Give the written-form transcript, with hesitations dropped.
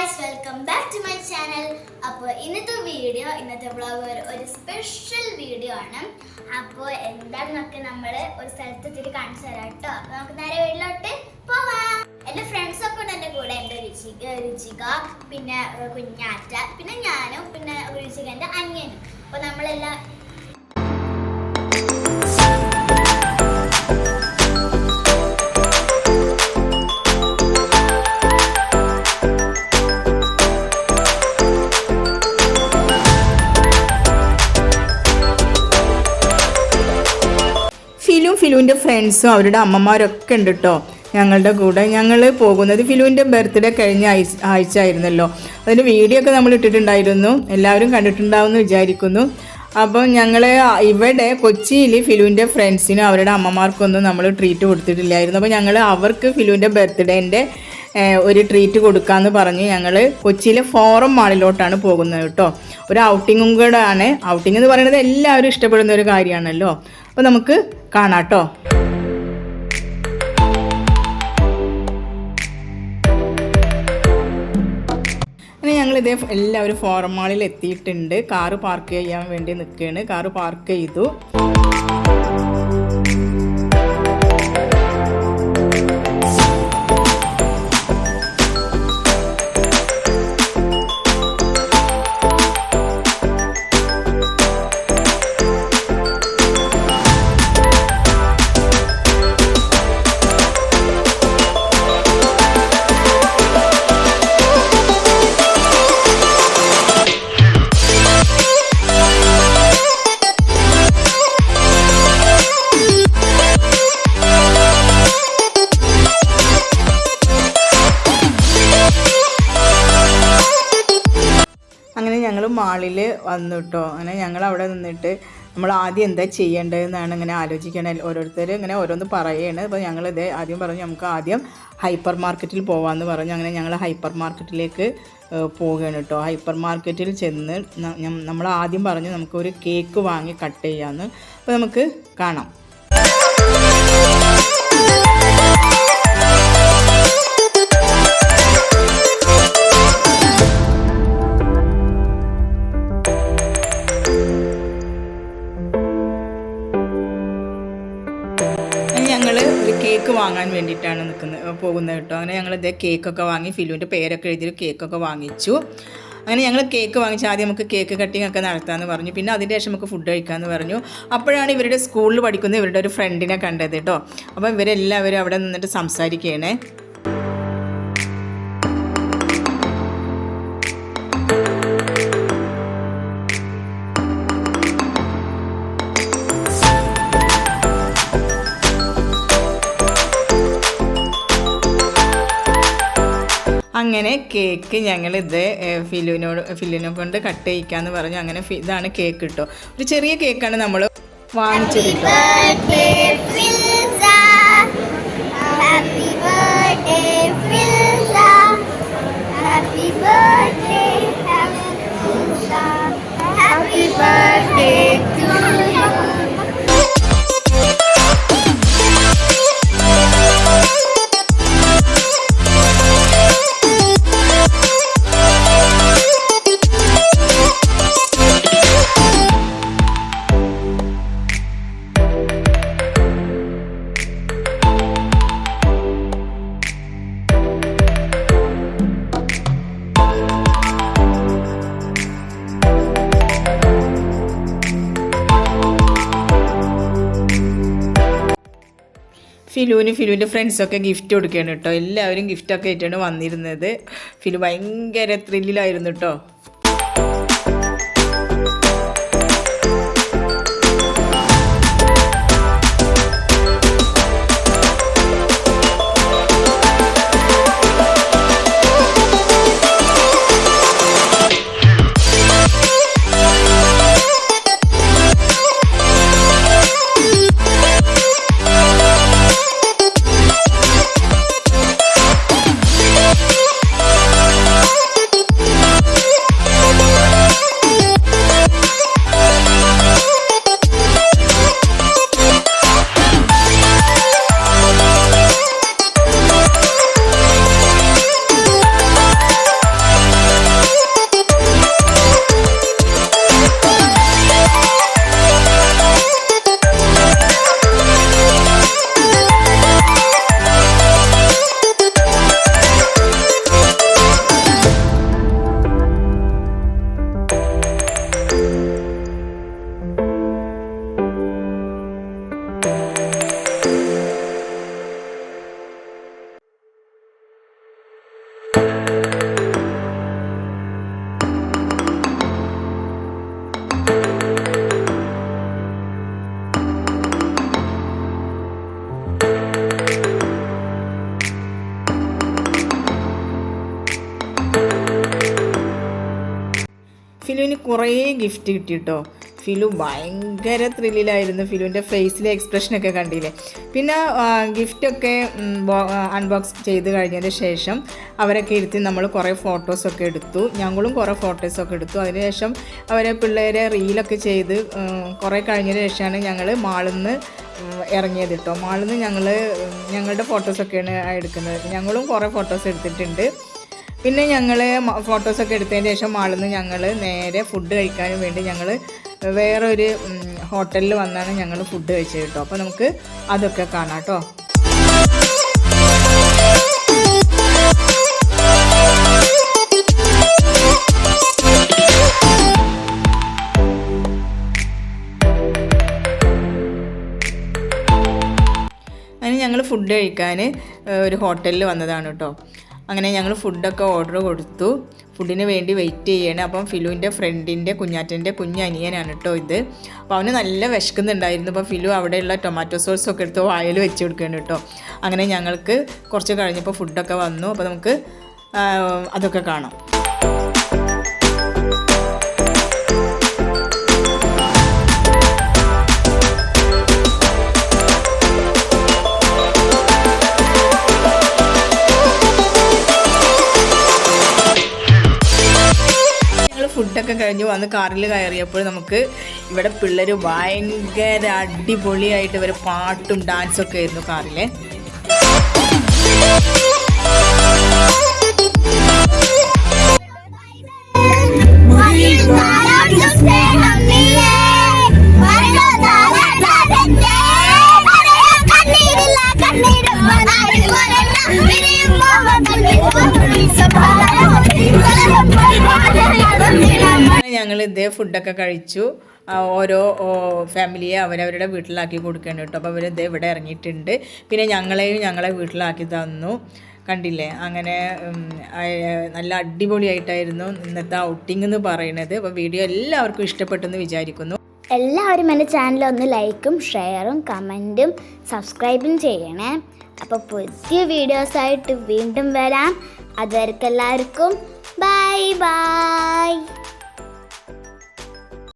guys, welcome back to my channel. അപ്പോൾ ഇന്നത്തെ video vlog ഒരു സ്പെഷ്യൽ വീഡിയോ ആണ്. അപ്പോൾ എന്താണെന്നൊക്കെ നമ്മൾ ഒരു സ്ഥലത്തെത്തിയിട്ട് കാണിച്ചു തരാം കേട്ടോ. അപ്പോൾ നമുക്ക് നേരെ വീട്ടിലോട്ട് പോവാം. എൻ്റെ ഫ്രണ്ട്സ് ഒക്കെ ഉണ്ട് എൻ്റെ കൂടെ. എൻ്റെ രുചിക, പിന്നെ കുഞ്ഞാറ്റ, പിന്നെ ഞാനും, പിന്നെ രുചികൻ്റെ അനിയനും. അപ്പോൾ നമ്മളെല്ലാം ഫിലുവിൻ്റെ ഫ്രണ്ട്സും അവരുടെ അമ്മമാരൊക്കെ ഉണ്ട് കേട്ടോ ഞങ്ങളുടെ കൂടെ. ഞങ്ങൾ പോകുന്നത് ഫിലുവിൻ്റെ ബർത്ത്ഡേ കഴിഞ്ഞ ആഴ്ച ആയിരുന്നല്ലോ. അതിൻ്റെ വീഡിയോ ഒക്കെ നമ്മൾ ഇട്ടിട്ടുണ്ടായിരുന്നു, എല്ലാവരും കണ്ടിട്ടുണ്ടാവുമെന്ന് വിചാരിക്കുന്നു. അപ്പം ഞങ്ങൾ ഇവിടെ കൊച്ചിയിൽ ഫിലുവിൻ്റെ ഫ്രണ്ട്സിനും അവരുടെ അമ്മമാർക്കൊന്നും നമ്മൾ ട്രീറ്റ് കൊടുത്തിട്ടില്ലായിരുന്നു. അപ്പോൾ ഞങ്ങൾ അവർക്ക് ഫിലുവിൻ്റെ ബർത്ത്ഡേൻ്റെ ഒരു ട്രീറ്റ് കൊടുക്കാമെന്ന് പറഞ്ഞ് ഞങ്ങൾ കൊച്ചിയിലെ ഫോറം മാളിലോട്ടാണ് പോകുന്നത് കേട്ടോ. ഒരു ഔട്ടിങ്ങും കൂടെ ആണ്. ഔട്ടിംഗ് എന്ന് പറയുന്നത് എല്ലാവരും ഇഷ്ടപ്പെടുന്ന ഒരു കാര്യമാണല്ലോ. അപ്പോൾ നമുക്ക് കാണാം കേട്ടോ. അങ്ങനെ ഞങ്ങളിതേ എല്ലാവരും ഫോറം മാളിൽ എത്തിയിട്ടുണ്ട്. കാറ് പാർക്ക് ചെയ്യാൻ വേണ്ടി നിൽക്കുകയാണ്. കാറ് പാർക്ക് ചെയ്തു. അങ്ങനെ ഞങ്ങൾ മാളിൽ വന്നു കേട്ടോ. അങ്ങനെ ഞങ്ങൾ അവിടെ നിന്നിട്ട് നമ്മൾ ആദ്യം എന്താ ചെയ്യേണ്ടതെന്നാണ് ഇങ്ങനെ ആലോചിക്കണം. ഓരോരുത്തർ ഇങ്ങനെ ഓരോന്ന് പറയുകയാണ്. അപ്പോൾ ഞങ്ങളിത് ആദ്യം പറഞ്ഞു നമുക്ക് ആദ്യം ഹൈപ്പർ മാർക്കറ്റിൽ പോകാമെന്ന് പറഞ്ഞു. അങ്ങനെ ഞങ്ങൾ ഹൈപ്പർ മാർക്കറ്റിലേക്ക് പോവുകയാണ് കേട്ടോ. ഹൈപ്പർ മാർക്കറ്റിൽ ചെന്ന് നമ്മൾ ആദ്യം പറഞ്ഞു നമുക്കൊരു കേക്ക് വാങ്ങി കട്ട് ചെയ്യാമെന്ന്. അപ്പോൾ നമുക്ക് കാണാം. ഞങ്ങൾ ഒരു കേക്ക് വാങ്ങാൻ വേണ്ടിയിട്ടാണ് പോകുന്നത് കേട്ടോ. അങ്ങനെ ഞങ്ങൾ ഇതേ കേക്കൊക്കെ വാങ്ങി ഫിലുവിൻ്റെ പേരൊക്കെ എഴുതിയൊരു കേക്കൊക്കെ വാങ്ങിച്ചു. അങ്ങനെ ഞങ്ങൾ കേക്ക് വാങ്ങിച്ച് ആദ്യം നമുക്ക് കേക്ക് കട്ടിങ് ഒക്കെ നടത്താമെന്ന് പറഞ്ഞു. പിന്നെ അതിൻ്റെ ശേഷം നമുക്ക് ഫുഡ് കഴിക്കാമെന്ന് പറഞ്ഞു. അപ്പോഴാണ് ഇവരുടെ സ്കൂളിൽ പഠിക്കുന്ന ഇവരുടെ ഒരു ഫ്രണ്ടിനെ കണ്ടത് കേട്ടോ. അപ്പോൾ ഇവരെല്ലാവരും അവിടെ നിന്നിട്ട് സംസാരിക്കുകയാണ്. അങ്ങനെ കേക്ക് ഞങ്ങളിത് ഫിലുവിനെ കൊണ്ട് കട്ട് ചെയ്യിക്കാന്ന് പറഞ്ഞു. അങ്ങനെ ഇതാണ് കേക്ക് കേട്ടോ. ഒരു ചെറിയ കേക്കാണ് നമ്മൾ വാങ്ങിച്ചത് കേട്ടോ. ഫിലുവിൻ്റെ ഫ്രണ്ട്സൊക്കെ ഗിഫ്റ്റ് കൊടുക്കുകയാണ് കേട്ടോ. എല്ലാവരും ഗിഫ്റ്റൊക്കെ ആയിട്ടാണ് വന്നിരുന്നത്. ഫിലു ഭയങ്കര ത്രില്ലിലായിരുന്നു കേട്ടോ. ഫിലുവിന് കുറേ ഗിഫ്റ്റ് കിട്ടി കേട്ടോ. ഫിലു ഭയങ്കര ത്രില്ലിലായിരുന്നു. ഫിലുവിൻ്റെ ഫേസിലെ എക്സ്പ്രഷനൊക്കെ കണ്ടില്ലേ. പിന്നെ ഗിഫ്റ്റൊക്കെ അൺബോക്സ് ചെയ്ത് കഴിഞ്ഞതിന് ശേഷം അവരൊക്കെ ഇരുത്തി നമ്മൾ കുറേ ഫോട്ടോസൊക്കെ എടുത്തു. ഞങ്ങളും കുറേ ഫോട്ടോസൊക്കെ എടുത്തു. അതിനുശേഷം അവരെ പിള്ളേരെ റീലൊക്കെ ചെയ്ത് കുറേ കഴിഞ്ഞതിന് ശേഷമാണ് ഞങ്ങൾ മാളിൽ നിന്ന് ഇറങ്ങിയത് കേട്ടോ. മാളിൽ നിന്ന് ഞങ്ങളുടെ ഫോട്ടോസൊക്കെയാണ് എടുക്കുന്നത്. ഞങ്ങളും കുറേ ഫോട്ടോസ് എടുത്തിട്ടുണ്ട്. പിന്നെ ഞങ്ങൾ ഫോട്ടോസൊക്കെ എടുത്തതിന് ശേഷം മാളിൽ നിന്ന് ഞങ്ങൾ നേരെ ഫുഡ് കഴിക്കാനും വേണ്ടി ഞങ്ങൾ വേറൊരു ഹോട്ടലിൽ വന്നാണ് ഞങ്ങൾ ഫുഡ് കഴിച്ചത് കേട്ടോ. അപ്പോൾ നമുക്ക് അതൊക്കെ കാണാം കേട്ടോ. അങ്ങനെ ഞങ്ങൾ ഫുഡ് കഴിക്കാൻ ഒരു ഹോട്ടലിൽ വന്നതാണ് കേട്ടോ. അങ്ങനെ ഞങ്ങൾ ഫുഡൊക്കെ ഓർഡർ കൊടുത്തു. ഫുഡിന് വേണ്ടി വെയിറ്റ് ചെയ്യണം. അപ്പം ഫിലുവിൻ്റെ ഫ്രണ്ടിൻ്റെ കുഞ്ഞാറ്റൻ്റെ കുഞ്ഞനിയനാണ് കേട്ടോ ഇത്. അപ്പോൾ അവന് നല്ല വിശക്കുന്നുണ്ടായിരുന്നു. അപ്പോൾ ഫിലു അവിടെയുള്ള ടൊമാറ്റോ സോസൊക്കെ എടുത്ത് വായിൽ വെച്ച് കൊടുക്കുകയാണ് കേട്ടോ. അങ്ങനെ ഞങ്ങൾക്ക് കുറച്ച് കഴിഞ്ഞപ്പോൾ ഫുഡൊക്കെ വന്നു. അപ്പോൾ നമുക്ക് അതൊക്കെ കാണാം. ഫുഡൊക്കെ കഴിഞ്ഞ് വന്ന് കാറിൽ കയറിയപ്പോൾ നമുക്ക് ഇവിടെ പിള്ളേർ ഭയങ്കര അടിപൊളിയായിട്ട് ഇവർ പാട്ടും ഡാൻസൊക്കെ ആയിരുന്നു കാറിലെ. ഞങ്ങൾ ഇതേ ഫുഡൊക്കെ കഴിച്ചു. ഓരോ ഫാമിലിയെ അവരവരുടെ വീട്ടിലാക്കി കൊടുക്കുകയാണ് കേട്ടോ. അപ്പോൾ അവരിതേ ഇവിടെ ഇറങ്ങിയിട്ടുണ്ട്. പിന്നെ ഞങ്ങളെ വീട്ടിലാക്കി തന്നു. കണ്ടില്ലേ. അങ്ങനെ നല്ല അടിപൊളിയായിട്ടായിരുന്നു ഇന്നത്തെ ഔട്ടിംഗ് എന്ന് പറയുന്നത്. അപ്പോൾ വീഡിയോ എല്ലാവർക്കും ഇഷ്ടപ്പെട്ടെന്ന് വിചാരിക്കുന്നു. എല്ലാവരും എൻ്റെ ചാനൽ ഒന്ന് ലൈക്കും ഷെയറും കമൻറ്റും സബ്സ്ക്രൈബും ചെയ്യണേ. അപ്പോൾ പുതിയ വീഡിയോസായിട്ട് വീണ്ടും വരാം. അതുവരെയ്ക്ക് എല്ലാവർക്കും ബൈ ബൈ.